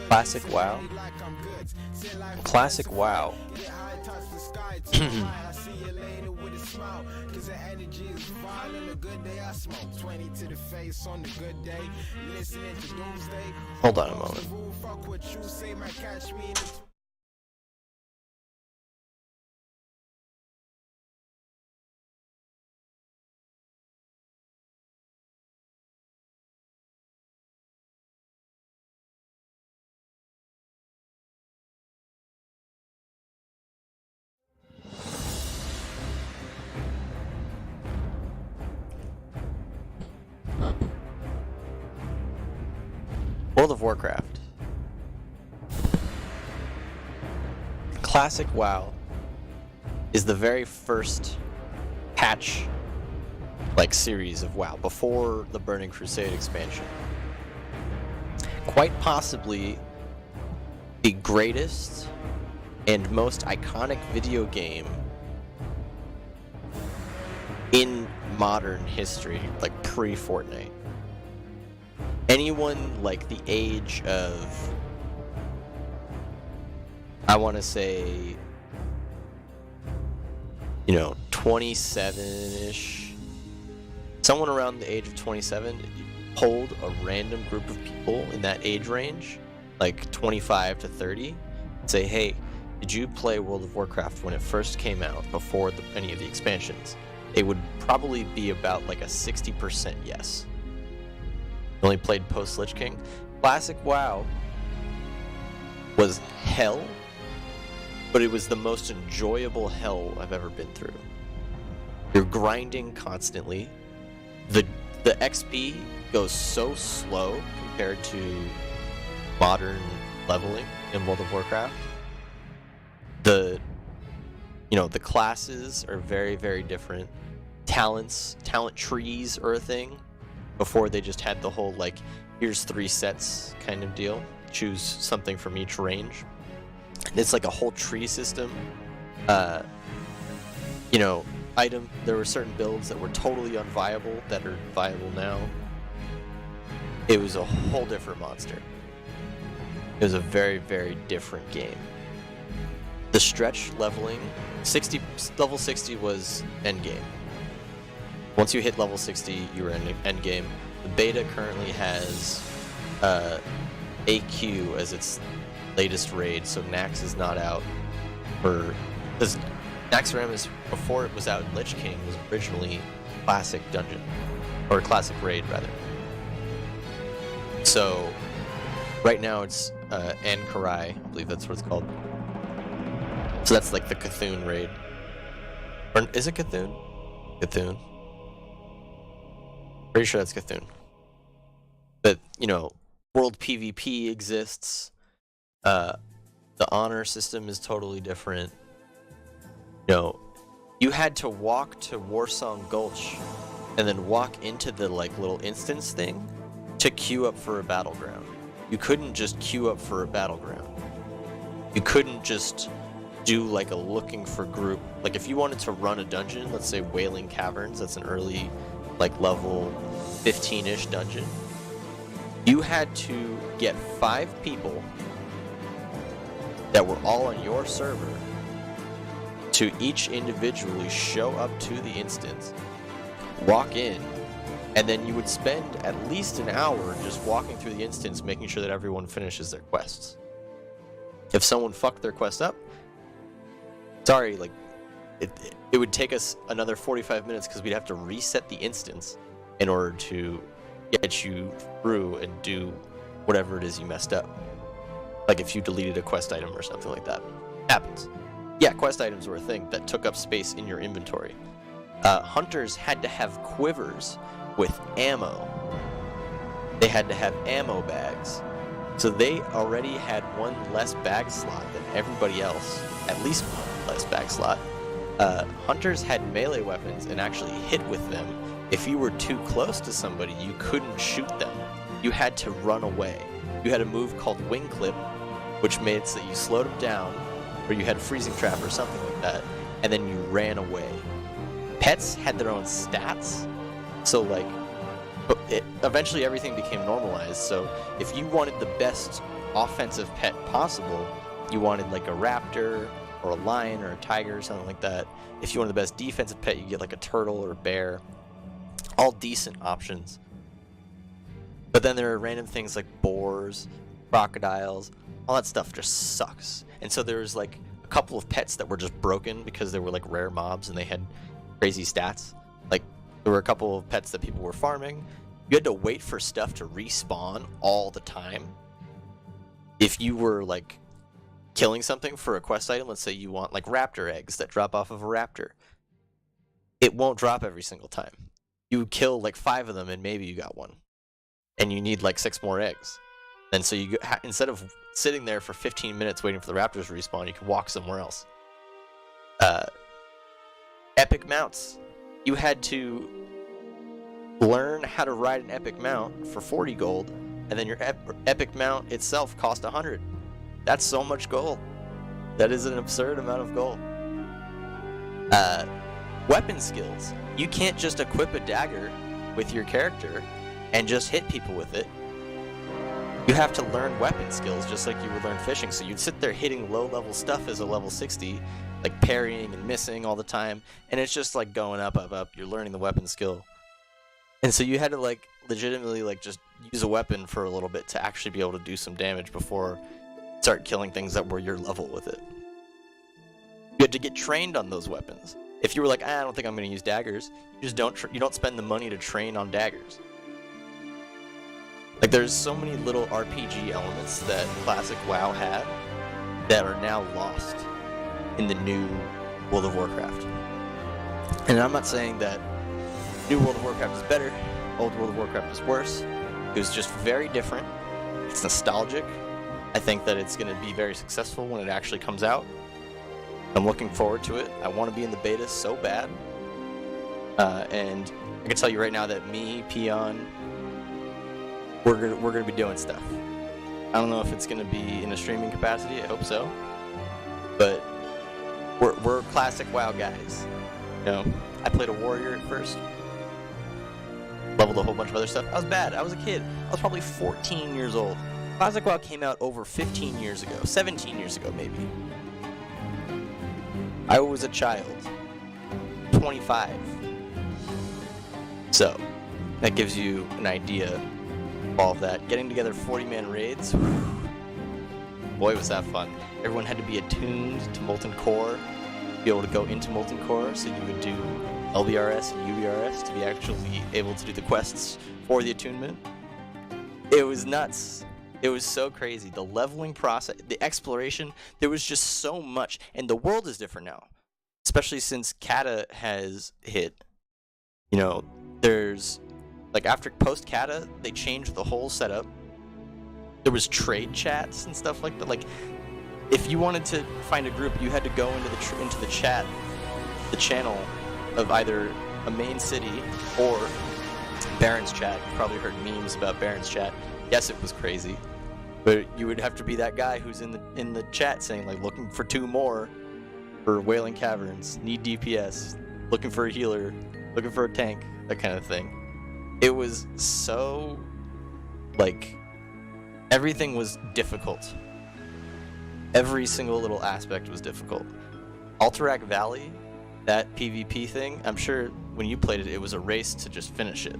Classic WoW. Classic WoW. Hold on a moment. World of Warcraft. Classic WoW is the very first patch like series of WoW before the Burning Crusade expansion. Quite possibly the greatest and most iconic video game in modern history, like pre-Fortnite. Anyone like the age of, I want to say, 27-ish, someone around the age of 27, polled a random group of people in that age range, like 25 to 30, and say, hey, did you play World of Warcraft when it first came out, before any of the expansions? It would probably be about like a 60% yes. Only played post Lich King. Classic WoW was hell, but it was the most enjoyable hell I've ever been through. You're grinding constantly. The XP goes so slow compared to modern leveling in World of Warcraft. The classes are very, very different. Talent trees are a thing. Before they just had the whole, like, here's 3 sets kind of deal. Choose something from each range. It's like a whole tree system. There were certain builds that were totally unviable that are viable now. It was a whole different monster. It was a very, very different game. The stretch leveling, level 60 was endgame. Once you hit level 60, you were in endgame. The beta currently has AQ as its latest raid, so Nax is not out. Because Naxxramas, before it was out in Lich King, was originally Classic Dungeon. Or Classic Raid, rather. So, right now it's Ankarai, I believe that's what it's called. So that's like the Cthulhu raid. Or is it Cthulhu? Cthulhu. Pretty sure that's Cthulhu. But, world PvP exists. The honor system is totally different. You had to walk to Warsong Gulch and then walk into the little instance thing to queue up for a battleground. You couldn't just queue up for a battleground. You couldn't just do a looking for group. Like if you wanted to run a dungeon, let's say Wailing Caverns, that's an early level 15-ish dungeon, you had to get 5 people that were all on your server to each individually show up to the instance, walk in, and then you would spend at least an hour just walking through the instance, making sure that everyone finishes their quests. If someone fucked their quest up, sorry, it would take us another 45 minutes because we'd have to reset the instance in order to get you through and do whatever it is you messed up. Like if you deleted a quest item or something like that. Happens. Yeah, quest items were a thing that took up space in your inventory. Hunters had to have quivers with ammo. They had to have ammo bags. So they already had one less bag slot than everybody else. At least one less bag slot. Hunters had melee weapons and actually hit with them. If you were too close to somebody, you couldn't shoot them. You had to run away. You had a move called Wing Clip, which made it so that you slowed them down, or you had a freezing trap or something like that, and then you ran away. Pets had their own stats, so eventually everything became normalized. So if you wanted the best offensive pet possible, you wanted like a raptor or a lion or a tiger or something like that. If you wanted the best defensive pet, you get like a turtle or a bear. All decent options. But then there are random things like boars, crocodiles, all that stuff just sucks. And so there's like a couple of pets that were just broken because they were like rare mobs and they had crazy stats. Like there were a couple of pets that people were farming. You had to wait for stuff to respawn all the time. If you were like killing something for a quest item, let's say you want like raptor eggs that drop off of a raptor, it won't drop every single time. You kill like 5 of them and maybe you got one, and you need like 6 more eggs. And so you instead of sitting there for 15 minutes waiting for the raptors to respawn, you can walk somewhere else. Epic mounts. You had to learn how to ride an epic mount for 40 gold, and then your epic mount itself cost 100. That's so much gold. That is an absurd amount of gold. Weapon skills. You can't just equip a dagger with your character and just hit people with it. You have to learn weapon skills just like you would learn fishing. So you'd sit there hitting low-level stuff as a level 60, like parrying and missing all the time, and it's just like going up, up, up. You're learning the weapon skill. And so you had to like legitimately like just use a weapon for a little bit to actually be able to do some damage before start killing things that were your level with it. You had to get trained on those weapons. If you were like, I don't think I'm going to use daggers, you just don't spend the money to train on daggers. Like there's so many little RPG elements that classic WoW had that are now lost in the new World of Warcraft. And I'm not saying that new World of Warcraft is better, old World of Warcraft is worse. It was just very different. It's nostalgic. I think that it's going to be very successful when it actually comes out. I'm looking forward to it. I want to be in the beta so bad. And I can tell you right now that me, Peon, we're gonna be doing stuff. I don't know if it's gonna be in a streaming capacity. I hope so. But we're classic WoW guys. You know, I played a warrior at first. Leveled a whole bunch of other stuff. I was bad. I was a kid. I was probably 14 years old. Classic WoW came out over 15 years ago, 17 years ago maybe. I was a child, 25. So, that gives you an idea of all of that. Getting together 40-man raids, boy was that fun. Everyone had to be attuned to Molten Core, be able to go into Molten Core, so you would do LBRS and UBRS to be actually able to do the quests for the attunement. It was nuts. It was so crazy. The leveling process, the exploration, there was just so much. And the world is different now, especially since Kata has hit. You know, there's, like after post-Kata, they changed the whole setup. There was trade chats and stuff like that. Like, if you wanted to find a group, you had to go into the chat, the channel of either a main city or Baron's chat. You've probably heard memes about Baron's chat. Yes, it was crazy, but you would have to be that guy who's in the chat saying like, looking for 2 more for Wailing Caverns, need DPS, looking for a healer, looking for a tank, that kind of thing. It was so, like, everything was difficult. Every single little aspect was difficult. Alterac Valley, that PvP thing, I'm sure when you played it, it was a race to just finish it.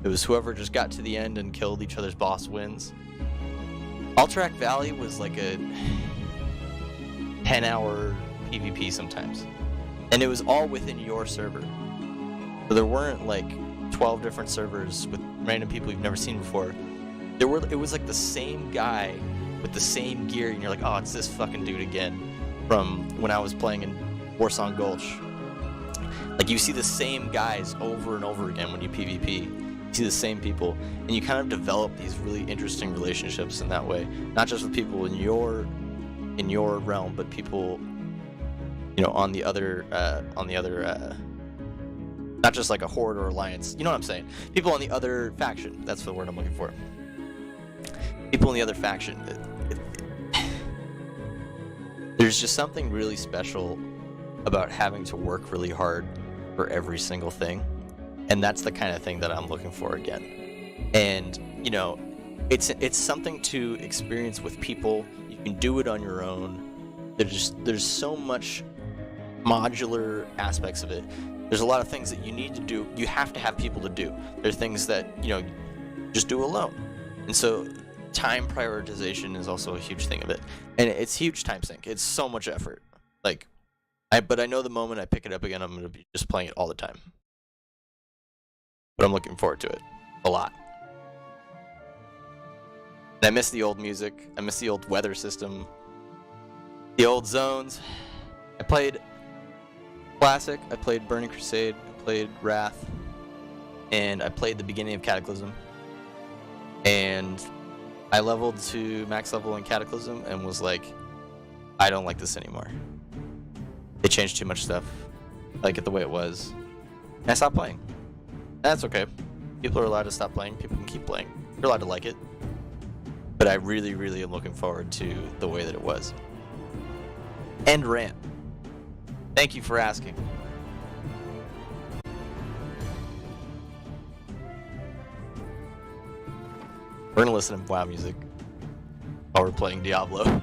It was whoever just got to the end and killed each other's boss wins. Alterac Valley was like a 10-hour PvP sometimes. And it was all within your server. So there weren't like 12 different servers with random people you've never seen before. It was like the same guy with the same gear, and you're like, oh, it's this fucking dude again from when I was playing in Warsong Gulch. Like, you see the same guys over and over again when you PvP. You see the same people, and you kind of develop these really interesting relationships in that way. Not just with people in your realm, but people, you know, on the other, not just like a horde or alliance. You know what I'm saying? People on the other faction. That's the word I'm looking for. People in the other faction. There's just something really special about having to work really hard for every single thing. And that's the kind of thing that I'm looking for again. And you know, it's something to experience with people. You can do it on your own. There's so much modular aspects of it. There's a lot of things that you need to do. You have to have people to do. There's things that just do alone. And so time prioritization is also a huge thing of it, and it's huge time sink. It's so much effort. Like, but I know the moment I pick it up again, I'm gonna be just playing it all the time. But I'm looking forward to it a lot. And I miss the old music. I miss the old weather system. The old zones. I played Classic. I played Burning Crusade. I played Wrath. And I played the beginning of Cataclysm. And I leveled to max level in Cataclysm and was like, I don't like this anymore. They changed too much stuff. I like it the way it was. And I stopped playing. That's okay. People are allowed to stop playing. People can keep playing. You're allowed to like it. But I really, really am looking forward to the way that it was. End rant. Thank you for asking. We're gonna listen to WoW music while we're playing Diablo.